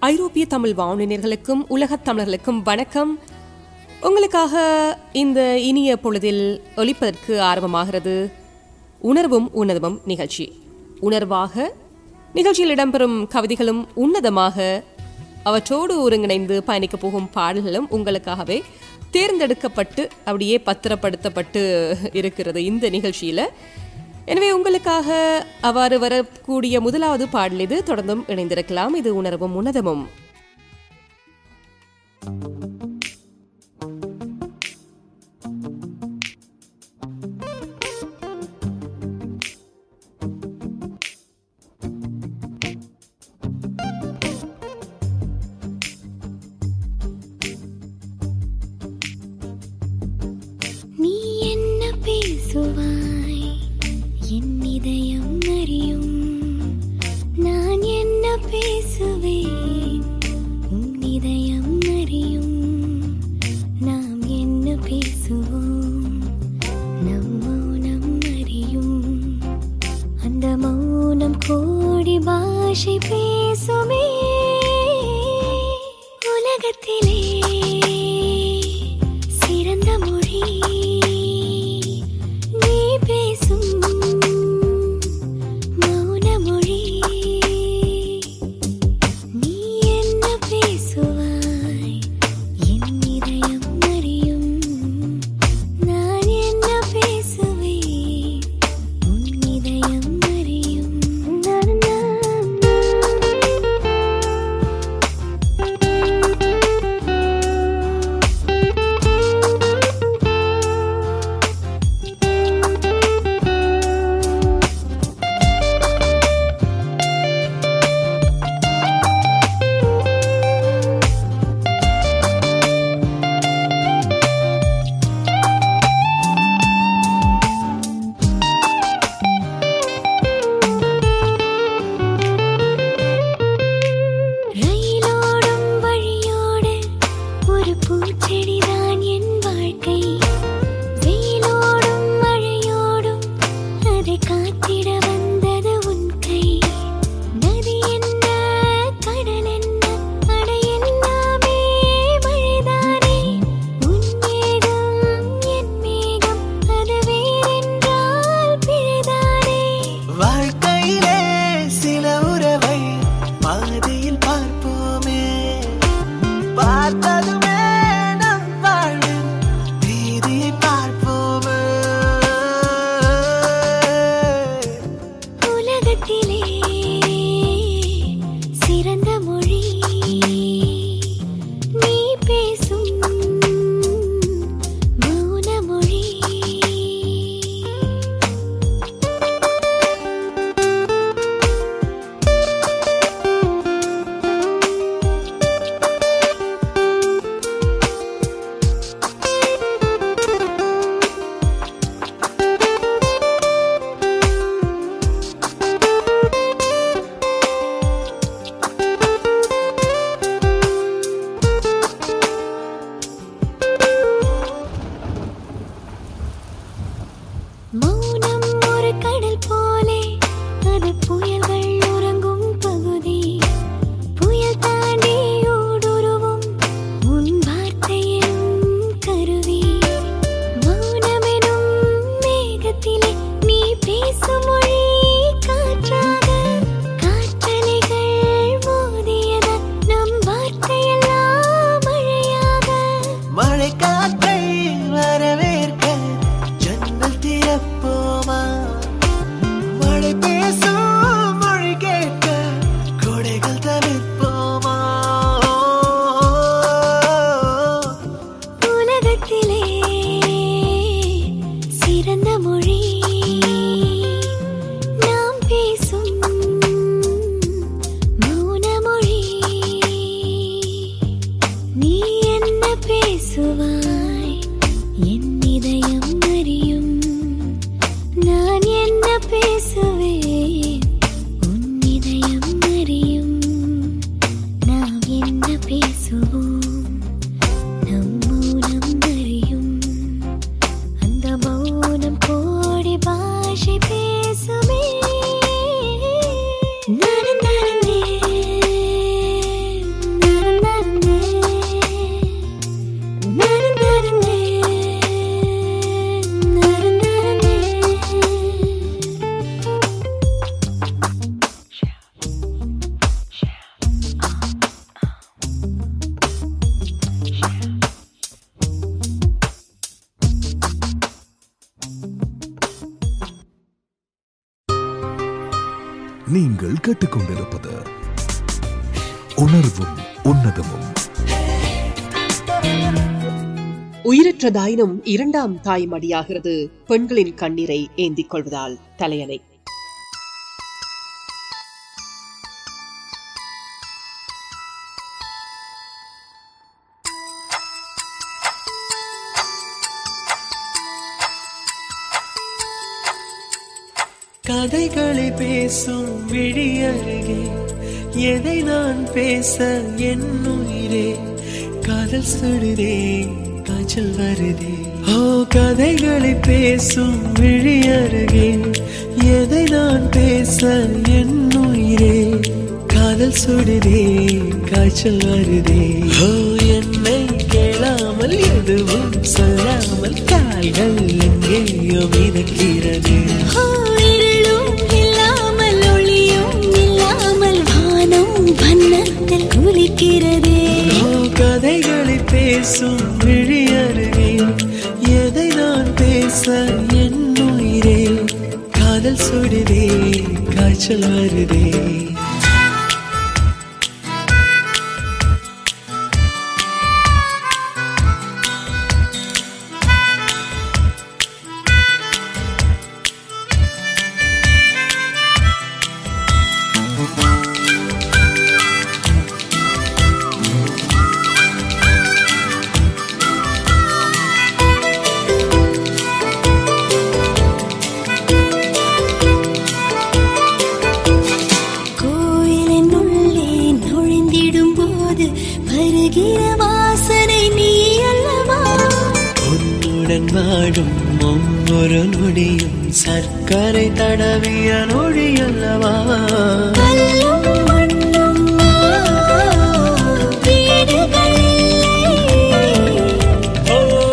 ஐரோப்பிய தமிழ் வானொலியர்களுக்கும் உலகத் தமிழர்களுக்கும் வணக்கம். உங்களுக்காக இந்த இனிய பொழுதில் ஒலிப்பதற்கு ஆரம்பமாகிறது உணர்வும் உன்னதமும் நிகழ்ச்சி. உணர்வாக நிகழ்ச்சியில் இடம்பெறும் கவிதைகளும் உன்னதமாக அவற்றோடு ஒருங்கிணைந்து பயணிக்கப் போகும் பாடல்களும் உங்களுக்காகவே தேர்ந்தெடுக்கப்பட்டு அப்படியே பத்திரப்படுத்தப்பட்டு இருக்கிறது இந்த நிகழ்ச்சியில். எனவே உங்களுக்காக அவ்வாறு வரக்கூடிய முதலாவது பாடல் இது. தொடர்ந்தும் இணைந்திருக்கலாம். இது உணர்வும் உன்னதமும். நீ என்ன பேசுவாய் என் இதயம் அறியும், நான் என்ன பேசுவேன் உன் இதயம் அறியும். நாம் என்ன பேசுவோம் நம் மௌனம் அறியும், அந்த மௌனம் கோடி பாஷை பேசுமே. உலகத்திலே சிறந்த மொழி நீ பேசும் மௌன மொழி. நீ என்ன பேசுவாய் என் இதயம் அறியும், நான் என்ன பேசுவேன் உன் இதயம் அறியும். ரயிலோடும் வழியோடு ஒரு பூச்செடிதான் என் வாழ்க்கை. வெயிலோடும் மழையோடும் அதை காத்திட வந்தது உன் கை. நதி என்ன கடல் என்ன அட எல்லாமே மழைதானே. உன் மேகம் என் மேகம் அது வேறென்றால் பிழைதானே. வாழ்க்கையிலே சில உறவை பாதையில் பார்ப்போமே, பார்த்ததுமே நம் வாழ்வின் வீதியை பார்ப்போமே. உலகத்திலே சிறந்த மொழி நீ பேசும் மௌன மொழி. மௌனம் ஒரு கடல் போலே அது புயல்கள் உறங்கும் பகுதி. புயல் தாண்டி ஊடுருவும் உன் வார்த்தையிலும் கருவி. மௌனமெனும் மேகத்திலே நீ பேசும் மொழி காற்றாக. காற்றலைகள் மோதியதால் நம் வார்த்தையெல்லாம் மழையாக. மழை காற்றை வரவேற்க ஜன்னல் திறப்போமா, மழை பேசும் மொழி கேட்க கொடைகள் தவிர்ப்போமா. உலகத்திலே சிறந்த மொழி நாம் பேசும் மௌன மொழி. நீ என்ன பேசுவாய் என் இதயம் அறியும், நான் என்ன பேசுவேன் உன் இதயம் அறியும். நாம் என்ன பேசுவோம் நம் மௌனம் அறியும், அந்த மௌனம் கோடி பாஷை பேசுமே. நரநரநே நீங்கள் கேட்டுக்கொண்டிருப்பது உணர்வும் உன்னதமும். உயிரற்றதாயினும் இரண்டாம் தாய் மடியாகிறது பெண்களின் கண்ணீரை ஏந்திக் கொள்வதால் தலையணை. கதைகளை பேசும் விழி அருகே எதை நான் பேச என் உயிரே காதல் சுடுதே காய்ச்சல் வருதே. ஓ கதைகளை பேசும் விழி அருகே எதை நான் பேச என் உயிரே காதல் சுடுதே காய்ச்சல் வருதே. ஓ என்னை கேளாமல் எதுவும் சொல்லாமல் கால்கள் எங்கேயோ மிதக்கிறது. கதைகளை பேசும் விழி அருகே எதை நான் பேச என் உயிரே காதல் சுடுதே காய்ச்சல் வருதே. ஒவ்வொரு நொடியும் சர்க்கரை தடவிய நொடி அல்லவா.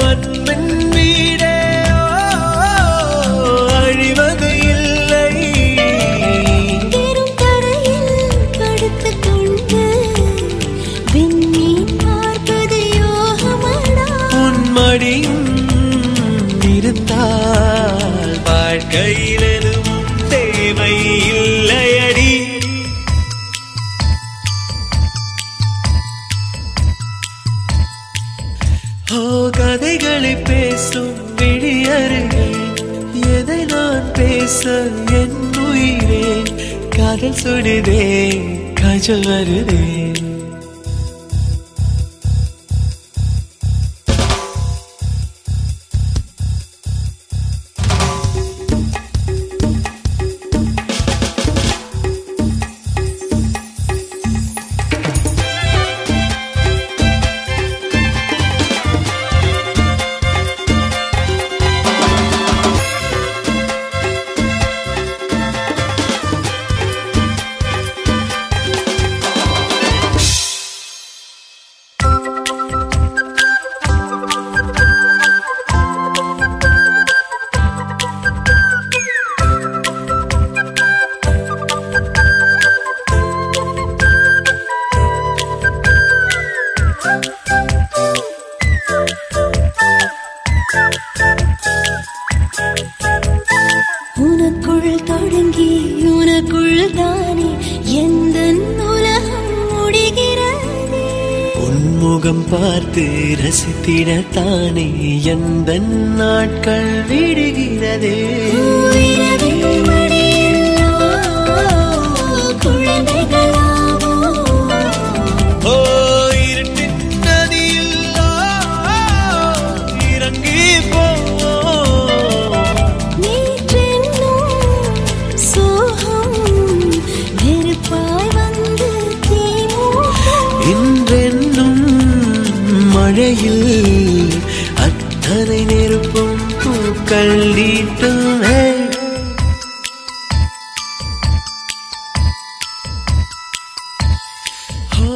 அன்பின் வீடே அழிவது இல்லை. உன்மடியும் இருந்தால் வாழ்க்கையில் எதுவும் தேவை இல்லையடி. ஓ கதைகளை பேசும் விழி அருகே எதை நான் பேச என் உயிரே காதல் சுடுதே காய்ச்சல் வருதே. பார்த்து ரசித்திடத்தானே எந்த நாட்கள் விடுகிறதே. ஓ இருட்டின் நதியில் இறங்கி மழையில் அத்தனை நெருப்பும் பூக்கள் நீட்டுமே. ஓ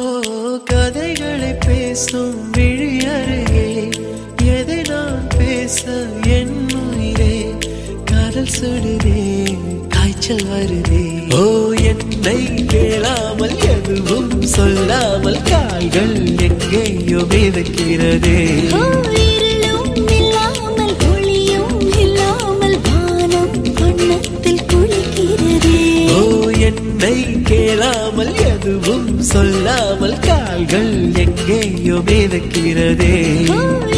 கதைகளை பேசும் விழி அருகே எதை நான் பேச என் உயிரே காதல் சுடுதே காய்ச்சல் வருதே. ஓ என்னை கேளாமல் எதுவும் சொல்லாமல் கால்கள் எங்கேயோ மிதக்கிறதே. ஓ என் சொல்லாமல் கால்கள் எங்கேயோ மிதக்கிறதே.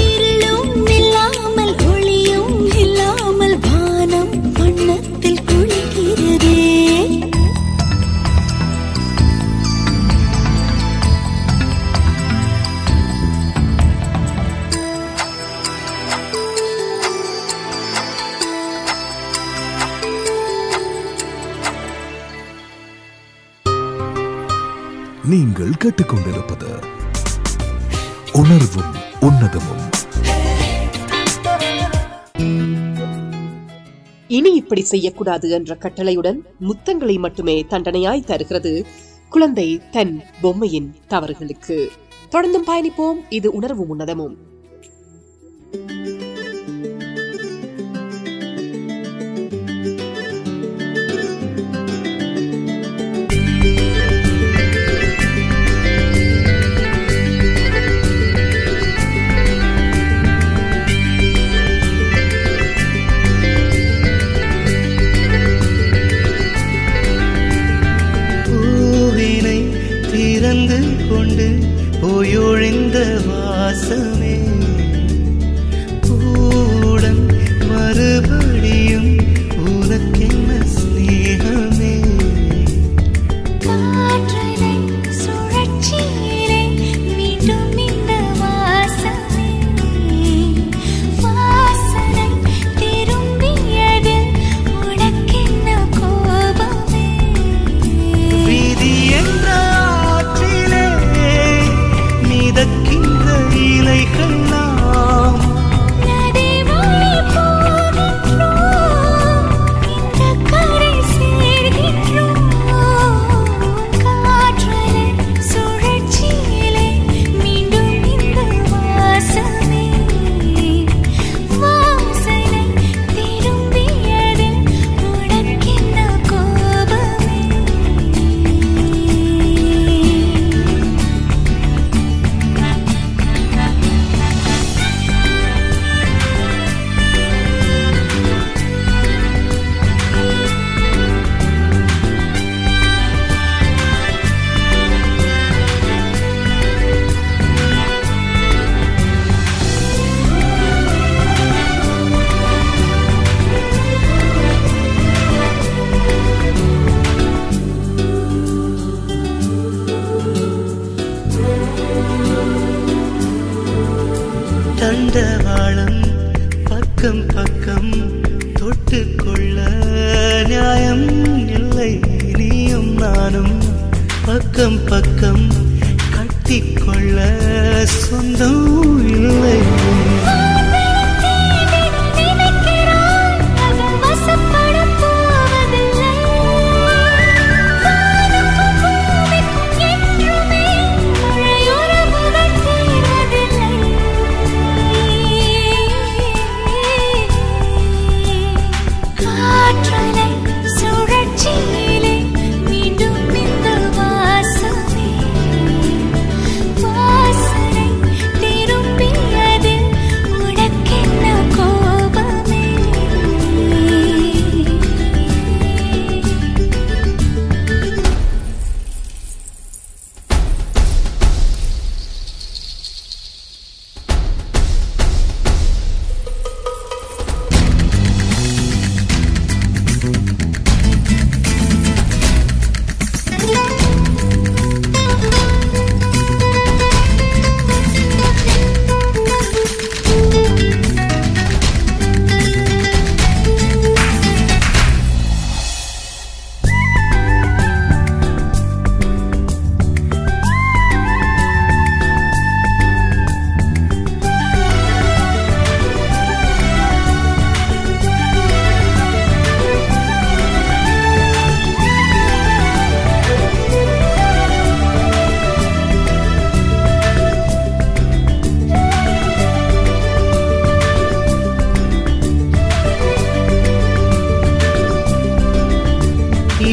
இருளும் இல்லாமல் ஒளியும் இல்லாமல் வானம் வண்ணத்தில் குளிக்கிறதே. நீங்கள் கேட்டுக்கொண்டிருப்பது உணர்வும் உன்னதமும். இனி இப்படி செய்யக்கூடாது என்ற கட்டளையுடன் முத்தங்களை மட்டுமே தண்டனையாய் தருகிறது குழந்தை தன் பொம்மையின் தவறுகளுக்கு. தொடர்ந்தும் பயணிப்போம். இது உணர்வும் உன்னதமும். கொண்டு போயொழிந்த வாசமே பூடன் மறுபடியும் உனக்கென்ன ஸ்நேகமே. காற்றலை சுழற்சியிலே மீண்டும் இந்த வாசமே வாசனை திரும்பியது உனக்கென்ன கோபமே. விதி என்ற மிதக்கின்ற இலைகள் நாம் நதிவழி போகின்றோம், இந்த கரை சேர்கின்றோம். காற்றலை சுழற்சியிலே மீண்டும் இந்த வாசமே வாசனை திரும்பியது உனக்கென்ன கோபமே. தண்டவாளம் பக்கம் பக்கம் தொட்டுக்கொள்ள நியாயம் இல்லை. நீயும் நானும் பக்கம் பக்கம் கட்டிக்கொள்ள சொந்தம் இல்லை.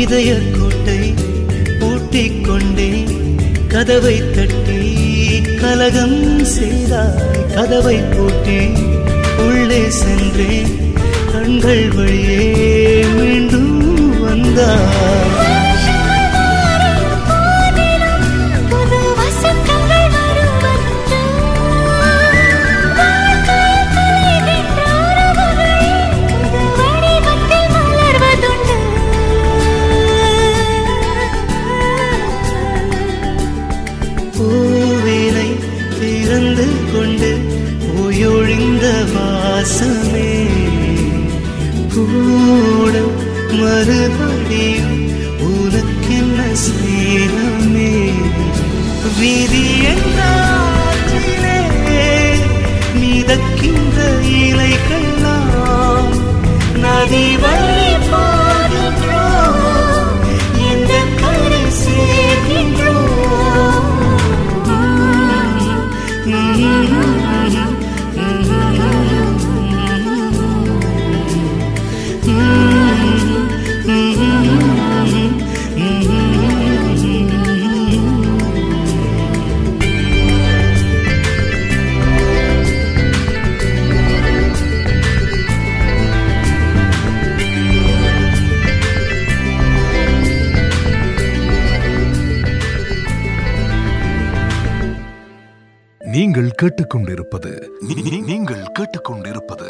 இதய கோட்டை பூட்டிக் கொண்டே கதவை தட்டி கலகம் செய்தாய். கதவை பூட்டி உள்ளே சென்றே கண்கள் வழியே மீண்டும் வந்தாய். மறுபடியும் உனக்கென்ன செய்யணுமே விதி என்றாற்றிலே மிதக்கின்ற இலைகள்லாம் நதி வழி போகின்றோம் எந்த கரை சேர்கின்றோம் நீங்கள் கேட்டுக்கொண்டிருப்பது நீங்கள் கேட்டுக்கொண்டிருப்பது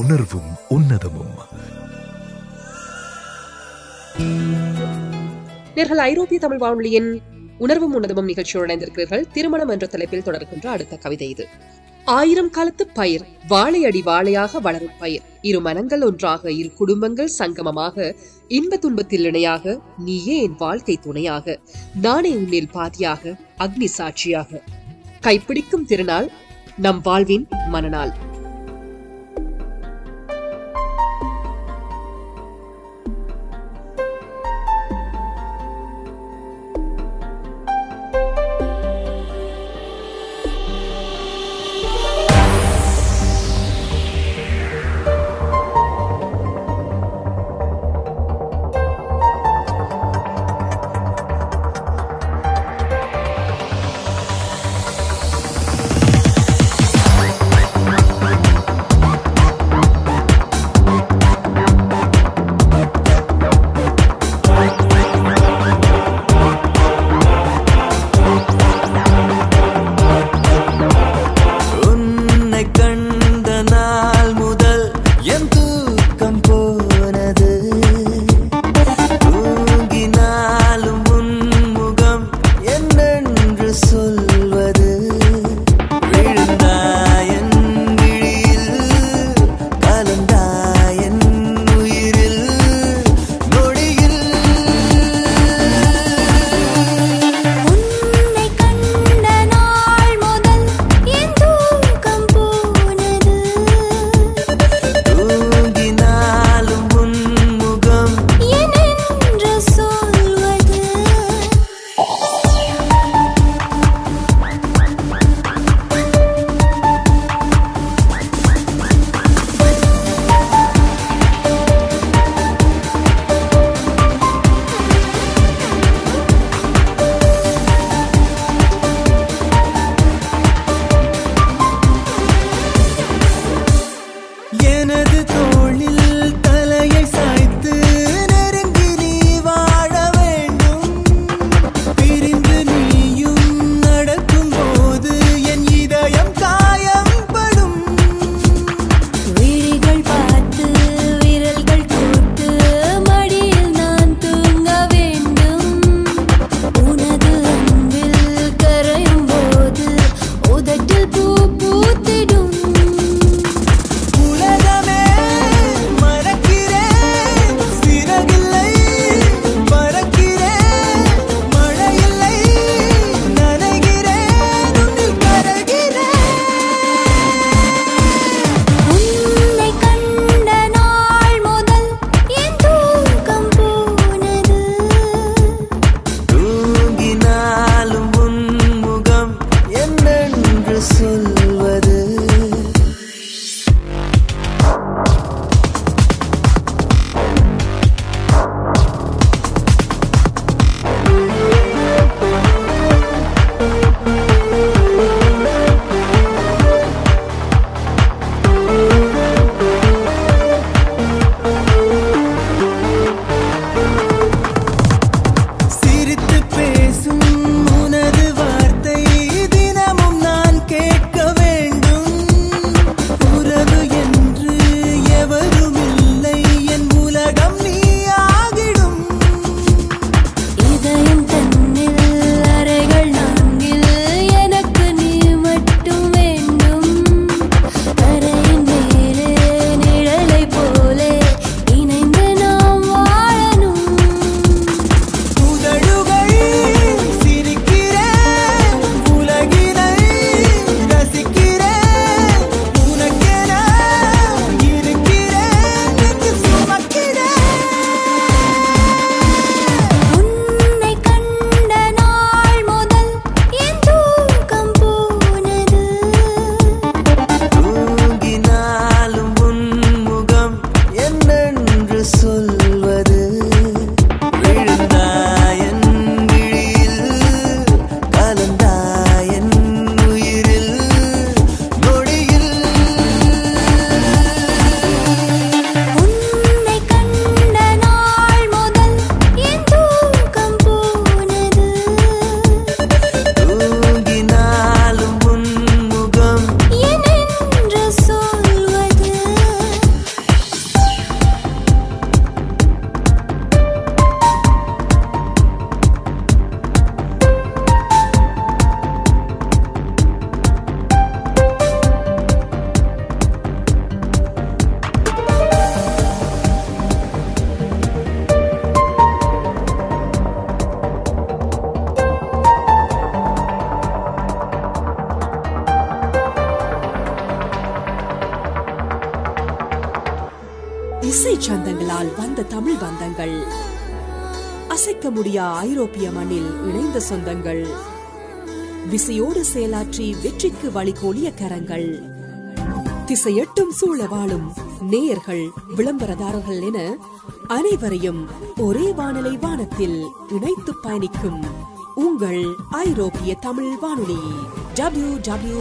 உணர்வும் உன்னதமும். நேர்கள் ஐரோப்பிய தமிழ் வானொலியின் உணர்வும் உன்னதமும் நிகழ்ச்சியோடு இணைந்திருக்கிறீர்கள். திருமணம் என்ற தலைப்பில் தொடர்கின்ற அடுத்த கவிதை இது. 1000 காலத்து பயிர், வாழையடி வாழையாக வளரும் பயிர், இரு மனங்கள் ஒன்றாக, இரு குடும்பங்கள் சங்கமமாக, இன்ப துன்பத்தில் இணையாக, நீயே என் வாழ்க்கை துணையாக, நானே உன்னில் பாதியாக, அக்னி சாட்சியாக, கைப்பிடிக்கும் திருநாள், நம் வாழ்வின் மனநாள். இசை சந்தங்களால் வந்த தமிழ் பந்தங்கள், அசைக்க முடியா ஐரோப்பிய மண்ணில் இணைந்த சொந்தங்கள், விசையோடு செயலாற்றி வெற்றிக்கு வழிகோலிய கரங்கள், திசையெட்டும் சூழ வாழும் நேயர்கள், விளம்பரதாரர்கள் என அனைவரையும் ஒரே வானலை வானத்தில் இணைத்து பயணிக்கும் உங்கள் ஐரோப்பிய தமிழ் வானொலி www.etr.fm.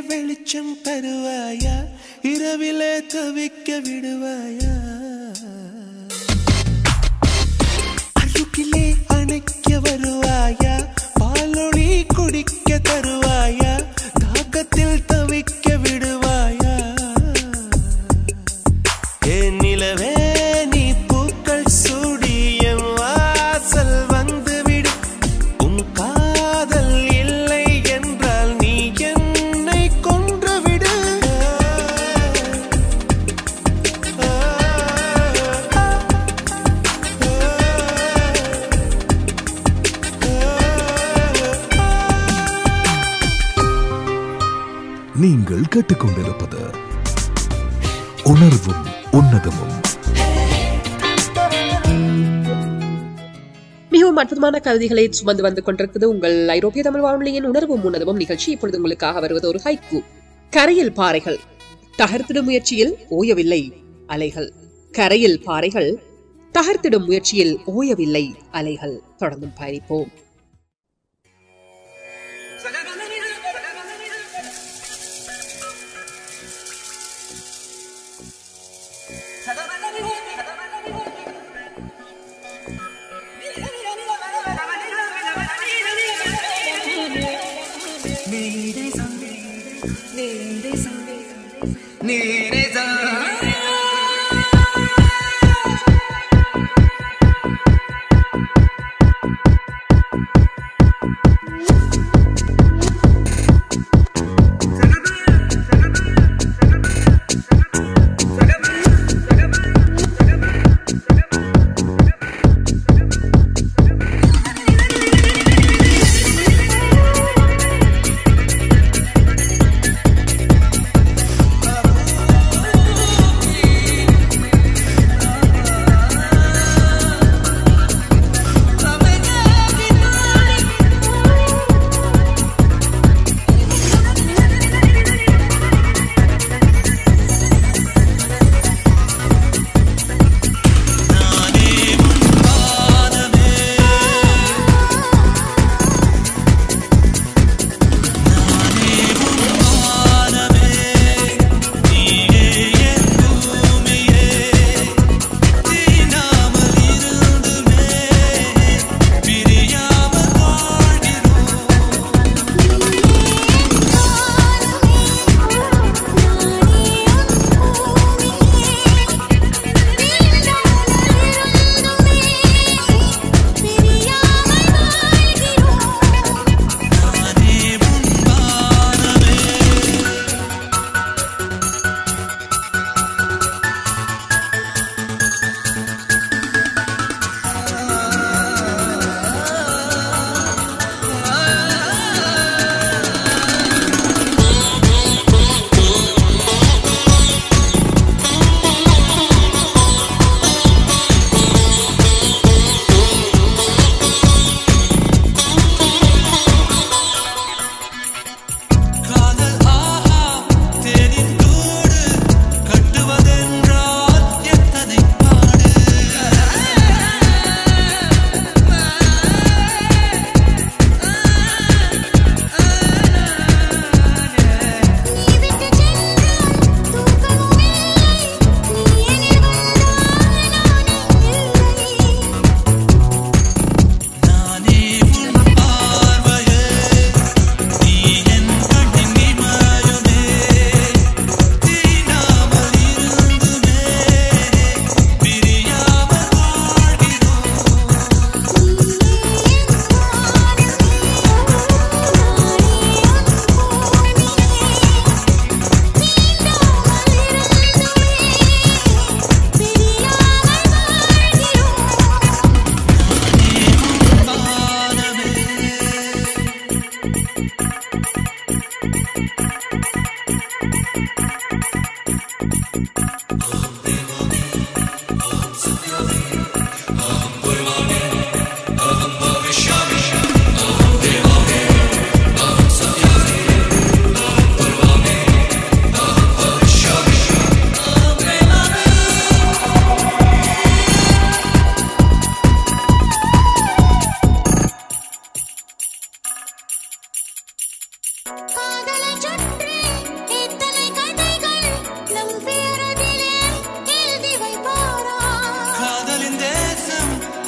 வெளிச்சம் தருவாயா, இரவிலே தவிக்க விடுவாயா, அருகிலே அணைக்க வருவாயா. நீங்கள் கேட்டுக்கொண்டிருப்பது உணர்வும் உன்னதமும். மிகவும் அற்புதமான கவிதைகளை சுமந்து வந்து கொண்டிருக்கிறது உங்கள் ஐரோப்பிய தமிழ் வானொலியின் உணர்வும் உன்னதமும் நிகழ்ச்சி. இப்பொழுது உங்களுக்காக வருவது ஒரு ஹைக்கூ. கரையில் பாறைகள் தகர்த்திடும் முயற்சியில் ஓயவில்லை அலைகள். கரையில் பாறைகள் தகர்த்திடும் முயற்சியில் ஓயவில்லை அலைகள். தொடர்ந்தும் பயணிப்போம்.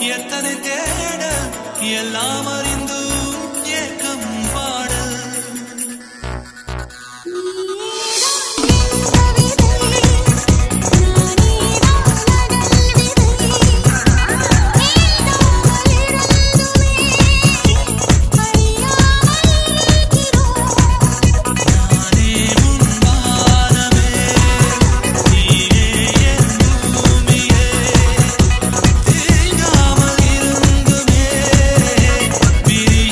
எத்தனை தேட எல்லாம் அறிந்து ஏக்கம் பாடல் Be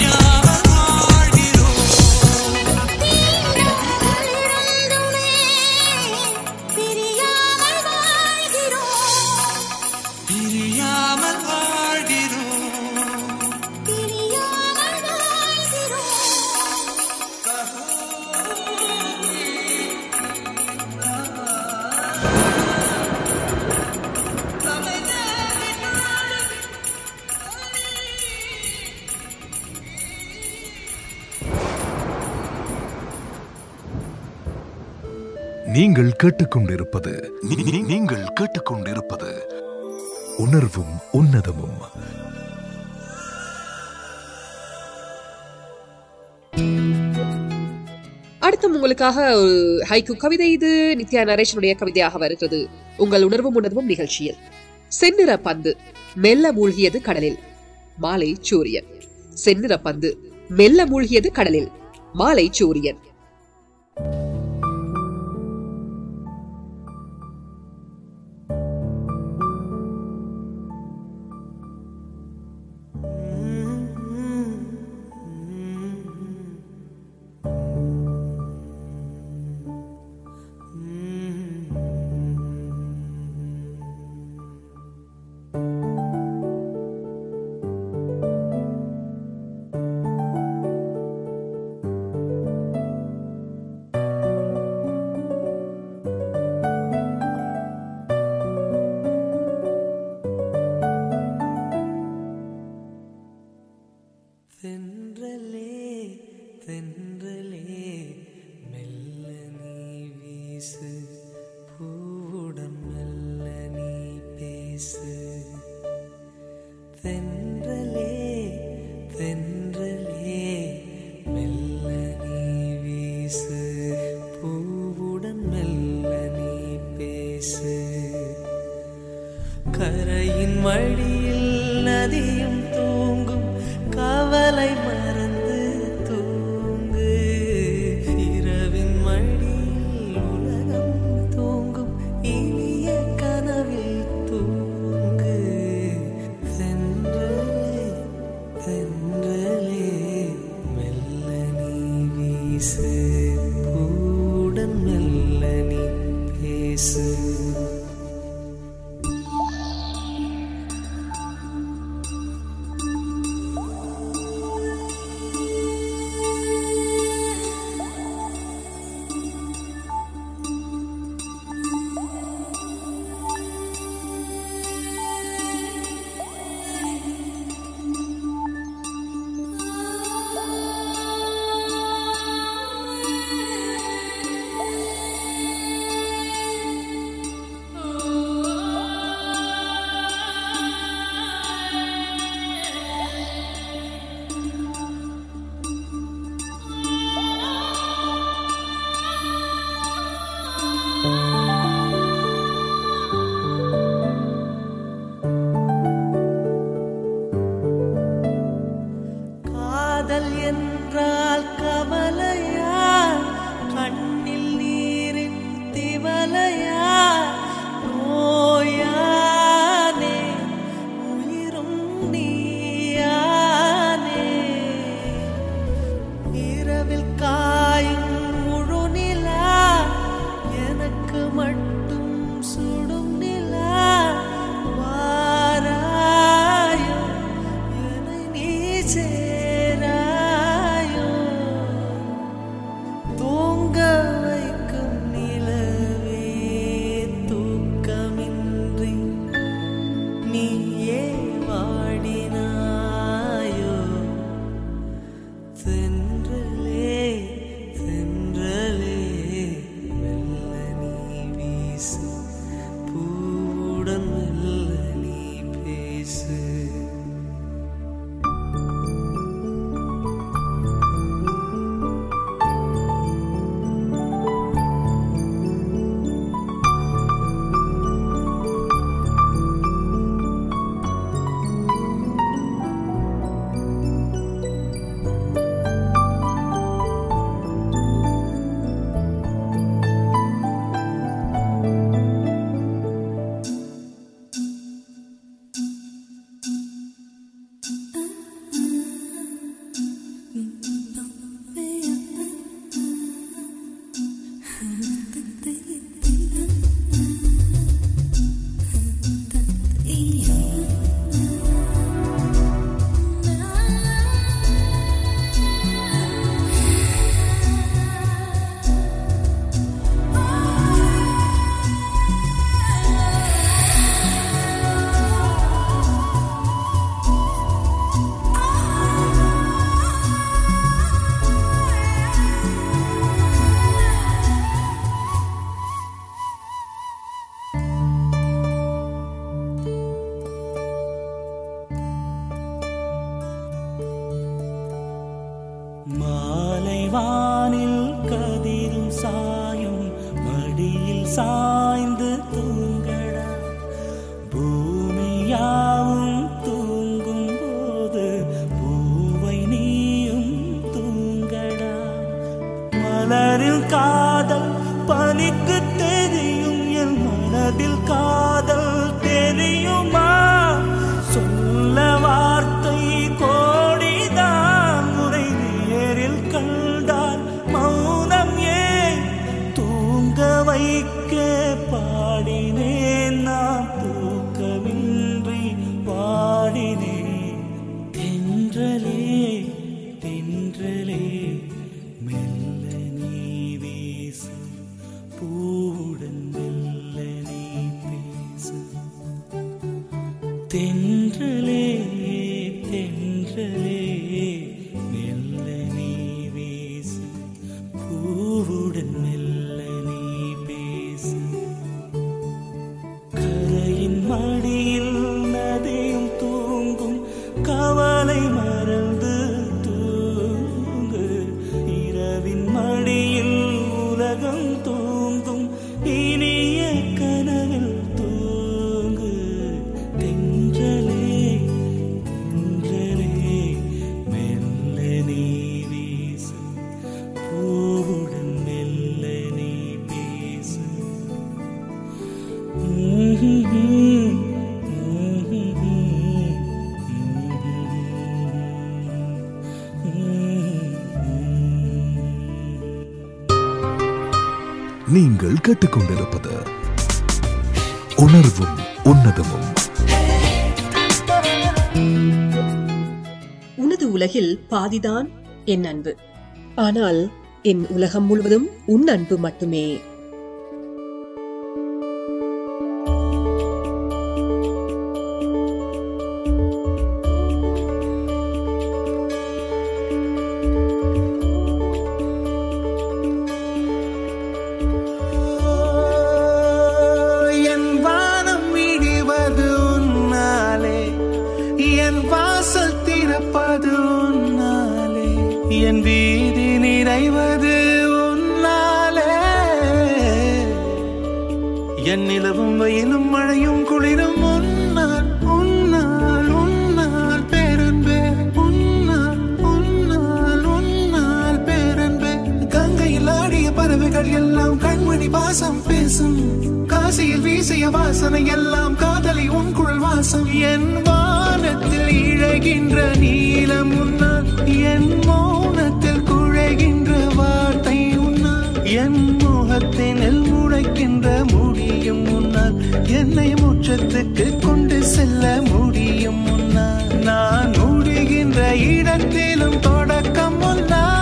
நீங்கள் கேட்டுக்கொண்டிருப்பது நீங்கள் கேட்டுக்கொண்டிருப்பது உணர்வும் உன்னதமும். அடுத்து உங்களுக்காக ஒரு ஹைக்கு கவிதை. இது நித்யா நரேஷனுடைய கவிதையாக வருகிறது உங்கள் உணர்வும் உணர்வும் நிகழ்ச்சியில். செந்நிற பந்து மெல்ல மூழ்கியது கடலில், மாலை சூரியன். செந்நிற பந்து மெல்ல மூழ்கியது கடலில், மாலை சூரியன். கரையின் மடியில் நதியும் தூங்கும், கவலை மறந்து தூங்கு. இரவின் மடியில் உலகம் தூங்கும், இனிய கனவில் தூங்கு. தென்றலே தென்றலே மெல்ல நீ வீசு, பூடன் மெல்ல நீ பேசு. காதல் என்றால் கவலையா, கண்ணில் நீரின் திவலையா, நோயானே உயிரும் நீயானே. இரவில் காயும் முழு நிலா, எனக்கு மட்டும் சுடும் நிலா. வாராயோ என்னை நீ சேராயோ, சாய்ந்து தூங்கடா. பூமியாவும் தூங்கும் போது பூவை நீயும் தூங்கடா. மலரில் காதல் பனிக்கு தெரியும், என் மனதில் காதல் தெரியுமா? சொல்ல வார்த்தை கோடிதான், முறை நேரில் கண்டால் மௌனம் ஏன்? தூங்க வைக்க பாடினேன் நான், தூக்கமின்றி பாடினேன். தென்றலே தென்றலே மெல்ல நீ வீசு, பூவுடன் மெல்ல நீ பேசு. தென்றலே தென்றலே மெல்ல நீ வீசு, பூவுடன் மெல்ல நீ பேசு. கரையின் மடியில் நதியும் தூங்கும், கவலை மறந்து தூங்கு. இரவின் மடியில் உலகம் தூங்கும், இனிய கனவில் தூங்கு. தென்றலே தென்றலே மெல்ல நீ வீசு, பூவுடன் மெல்ல நீ பேசு. நீங்கள் கேட்டுக்கொண்டிருப்பது உணர்வும் உன்னதமும். உனது உலகில் பாதிதான் என் அன்பு, ஆனால் என் உலகம் முழுவதும் உன் அன்பு மட்டுமே. என் வானம் இடிவது உன்னாலே, என் வாசல் திறப்பது உன்னாலே, என் வீதி நிறைவது உன்னாலே. என் நிலவும் வெயிலும் மழையும் குளிரும் உன்னால், உன்னால் உன்னால் பேரன்பே, உன்னால் உன்னால் உன்னால் பேரன்பே. கங்கையில் ஆடிய பறவைகள் எல்லாம் கண்மணி பாசம் பேசும், காசியில் வீசிய வாசனை எல்லாம் காதலி உன் குழல் வாசம். என் வானத்தில் இழகின்ற நீலம் உன்னால், என் மௌனத்தில் குழைகின்ற வார்த்தை உன்னால், என் முகத்தினில் முளைக்கின்ற முடியும் உன்னால், என்னை முற்றத்துக்கு கொண்டு செல்ல முடியும் உன்னால். நான் முடிகின்ற இடத்திலும் தொடக்கம் உன்னால்.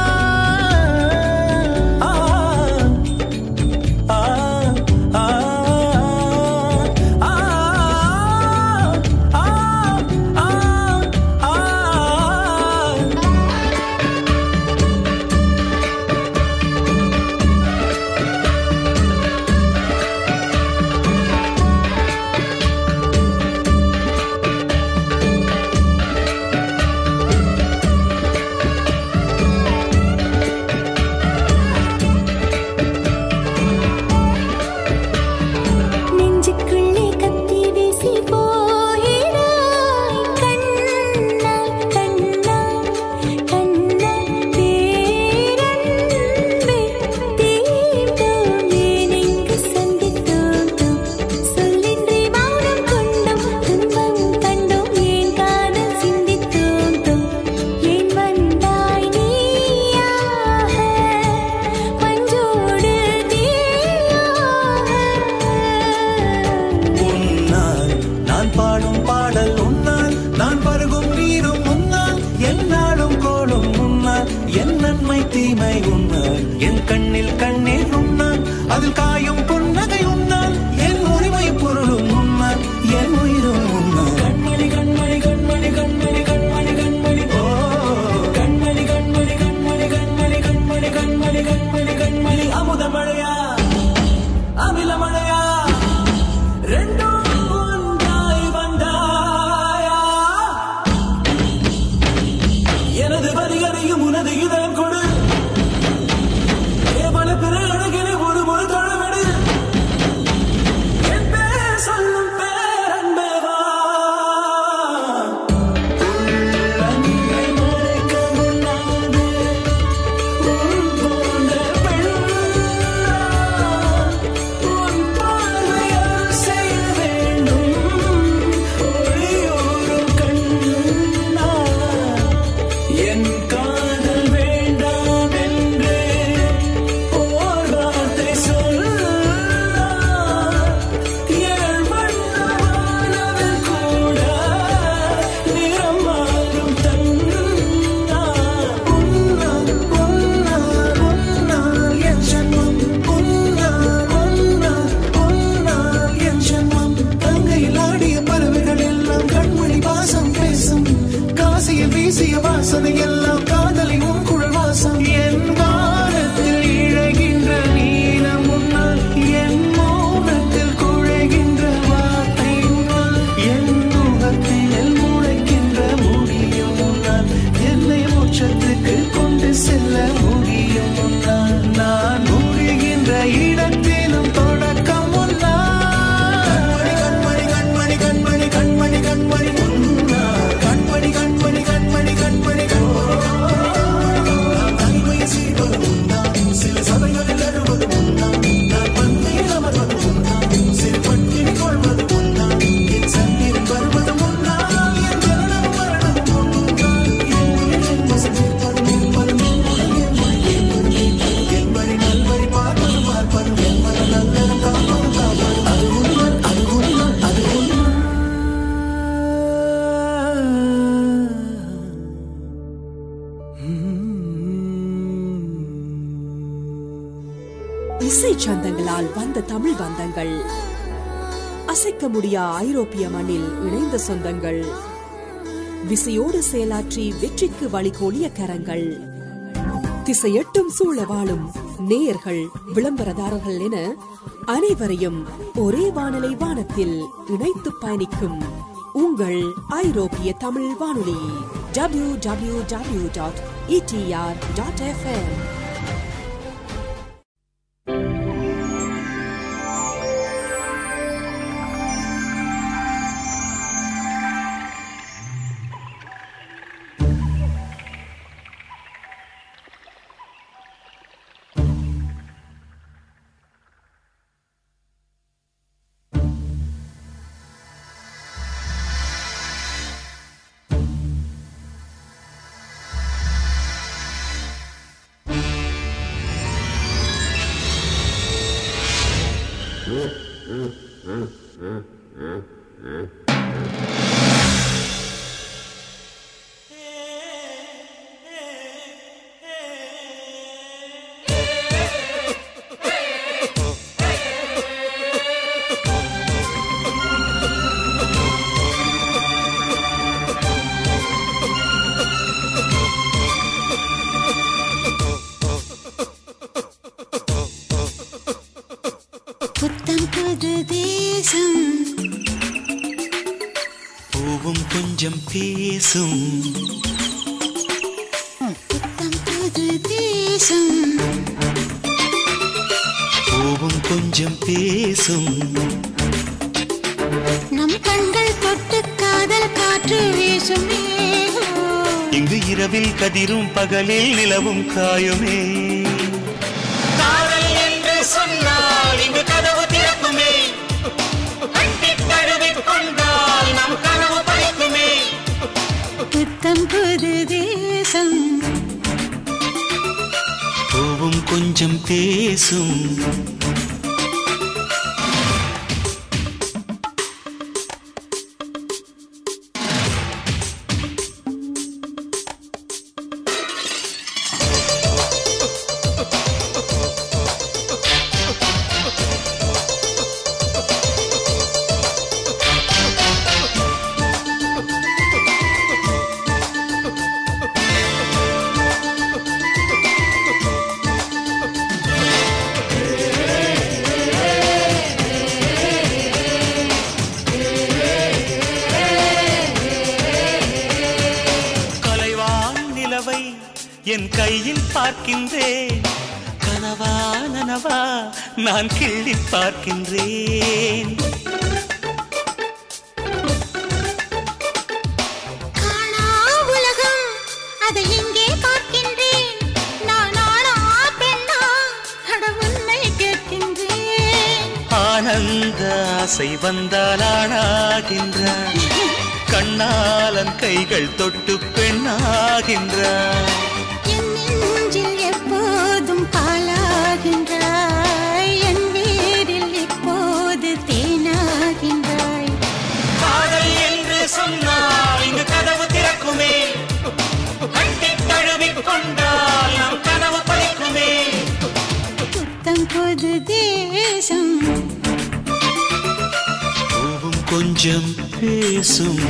எல்லாம் காதலின் உன் குழல் வாசம் என் வானத்தில் இழகின்ற நீலம் முன்னால் என் மௌனத்தில் குழைகின்ற வார்த்தை முன்னால் என் முகத்தில் முளைக்கின்ற முடியும் முன்னால் என்னை மோட்சத்துக்கு கொண்டு செல்ல முடியும் முன்னால் நான் முடிகின்ற இடத்திலும் தொடக்கம் முன்னால் கண்மணி கண்மணி கண்மணி கண்மணி கண்மணி முன்னால் கண்மணி கண்மணி கண்மணி கண்மணி நான் தனிமையை செய்வது முன்னால் சில சபைகளில் அழுவது முன்னால் நான் பந்தியில் அமர்வது முன்னால் சிறு பட்டினி கொள்வது முன்னால் என் சந்திரன் வருவது முன்னால் என் ஜனனம் மரணம் முன்னால் என் உயிரின் வசதிப்பது நிற்பது என் வழி நல்வழி பார்ப்பது பார்ப்பது என்பது நல்லது காப்பது காப்பது அது உண்மை அது உண்மை அது உண்மை. இசை சந்தங்களால் வந்த தமிழ் பந்தங்கள், அசைக்க முடியா ஐரோப்பிய மண்ணில் இணைந்த சொந்தங்கள், விசையோடு செயலாற்றி வெற்றிக்கு வழிகோலிய கரங்கள், திசையெட்டும் சூழ வாழும் நேயர்கள், விளம்பரதாரர்கள் என அனைவரையும் ஒரே வானலை வானத்தில் இணைத்து பயணிக்கும் உங்கள் ஐரோப்பிய தமிழ் வானொலி www.etr.fm. புத்தம் புது தேசம் பூவும் கொஞ்சம் பேசும் புத்தம் புது தேசம் பூவும் கொஞ்சம் பேசும் நம் கண்கள் தொட்டு காதல் காற்று வீசுமே இங்கு இரவில் கதிரும் பகலில் நிலவும் காயுமே காதல் என்று சொன்னால் இங்கு கதவு திறக்குமே கட்டித் தழுவிக் கொண்டால் நம் கனவு பழிக்குமே புத்தம் புது தேசம் பூவும் கொஞ்சம் பேசும் என் கையில் பார்க்கின்றேன் கனவா நனவா நான் கிள்ளி பார்க்கின்றேன் காணா உலகம் அதை இங்கே பார்க்கின்றேன் நான் ஆனா பெண்ணா அட உன்னை கேட்கின்றேன் ஆனந்த ஆசை வந்தால் ஆனாகின்றான் கண்ணாலன் கைகள் தொட்டு பெண்ணாகின்றான் என் நெஞ்சில் எப்போதும் பாலாகின்றாய் என் வீரில் இப்போது தேனாகின்றாய் காதல் என்று சொன்னால் இங்கு கதவு திறக்குமே கட்டித் தழுவிக் கொண்டால் நம் கனவு பழிக்குமே புத்தம் புது தேசம் பூவும் கொஞ்சம் பேசும்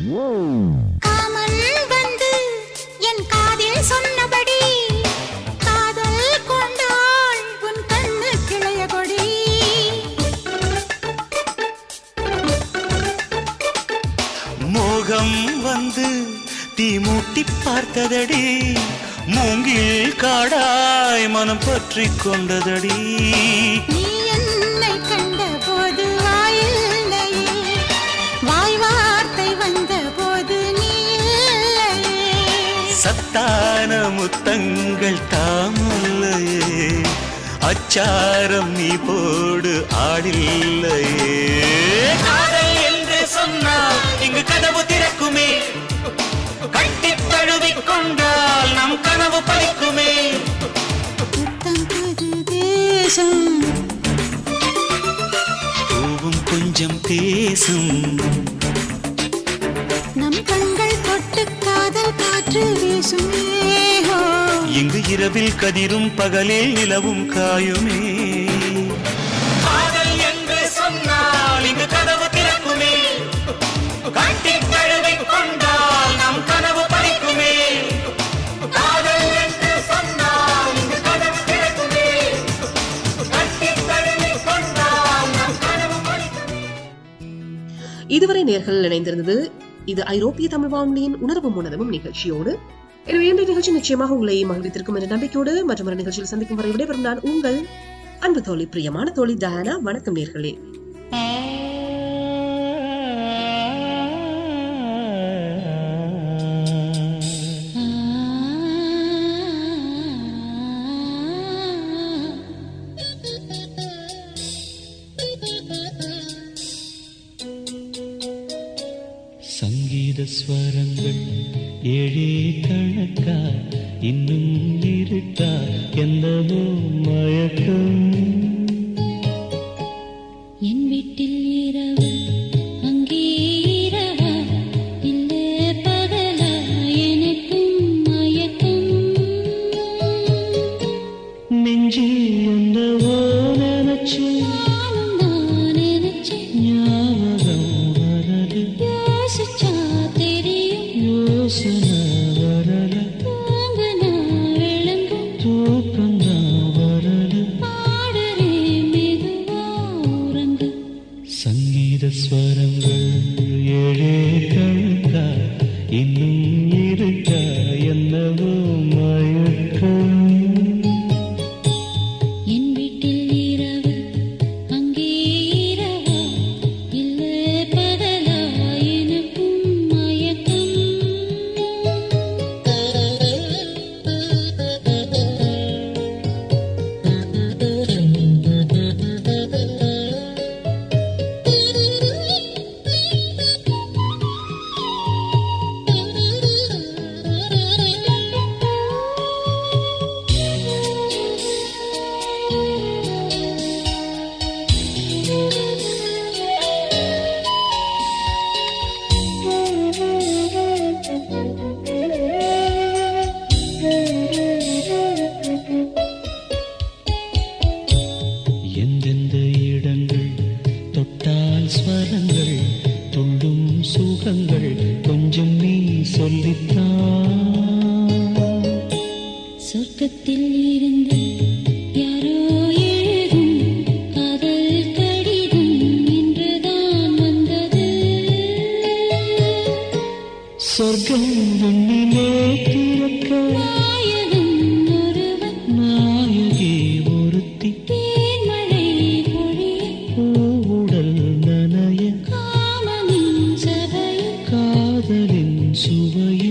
காமன் வந்து என் காதில் சொன்னபடி காதல் கொண்டாள் உன் கண்ணு கிளைய கொடி. மோகம் வந்து தீ மூட்டி பார்த்ததடி, மூங்கில் காடாய் மனம் பற்றி கொண்டதடி. நீ என்னை கண்ட போது வாயில்லையே, வாய் வார்த்தை வந்த போது நீ இல்லையே. சத்தான முத்தங்கள் தாமல்லையே, அச்சாரம் நீ போடு ஆடில்லையே. காதல் என்று சொன்னால் இங்கு கதவு திறக்குமே, கட்டி தழுவிக் கொண்டால் நம் கனவு பலிக்குமே. புத்தம் புது தேசம் பூவும் கொஞ்சம் பேசும், நம் கண்கள் தொட்டு காதல் காற்று வீசுமே. இங்கு இரவில் கதிரும் பகலில் நிலவும் காயுமே. காதல் என்று சொன்னால் இங்கு கதவு திறக்குமே, கட்டி தழுவிக் கொண்டால் நம் கனவு பலிக்குமே. காதல் என்று சொன்னால் இங்கு கதவு திறக்குமே, கட்டி தழுவிக் கொண்டால் நம் கனவு பலிக்குமே. இதுவரை நேர்கள் இணைந்திருந்தது இது ஐரோப்பிய தமிழ் வானொலியின் உணர்வும் உணர்வும் நிகழ்ச்சியோடு. எனவே இன்றைய நிகழ்ச்சி நிச்சயமாக உங்களை மகிழ்வித்திருக்கும் என்ற நம்பிக்கையோடு மற்றொரு நிகழ்ச்சியில் சந்திக்கும் வரை விடைபெறும் நான் உங்கள் அன்பு தோழி, பிரியமான தோழி டயானா. வணக்கம் நேர்களே. சங்கீத ஸ்வரங்கள் ஏழே கணக்கா, இன்னும் இருக்கா என்னவோ மயக்கம். என் வீட்டில் இரவு அங்கே இரவா, இல்லை பகலா எனக்கும் மயக்கம். நெஞ்சில் என்னவோ நினைச்சு நானும் நான் நினைச்சேன், ஞாபகம் வரது, யோசிச்சா தெரியும், யோசனை வரல, தூங்குனா விளங்கும், தூக்கம்தான் வரல. பாடுறே மெதுவா உறங்கு. சங்கீத ஸ்வரங்கள் ஏழே கணக்கா, இன்னும் இருக்கா என்னவோ மயக்கம். என் வீட்டில் இரவு அங்கே இரவா, இல்லை பகலா எனக்கும் மயக்கம். எந்தெந்த இடங்கள் தொட்டால் ஸ்வரங்கள் துள்ளும் சுகங்கள் கொஞ்சம் நீ சொல்லித்தான். சொர்க்கத்தில் இருந்து யாரோ எழுதும் காதல் கடிதம் இன்றுதான் வந்தது. சொர்க்கம் விண்ணிலே திறக்க, நாயகன் ஒருவன் நாயகி ஒருத்தி, தேன்மழை பொழிய, பூவுடல் நனைய, காமனின் சபையில் காதலின் சுவைய.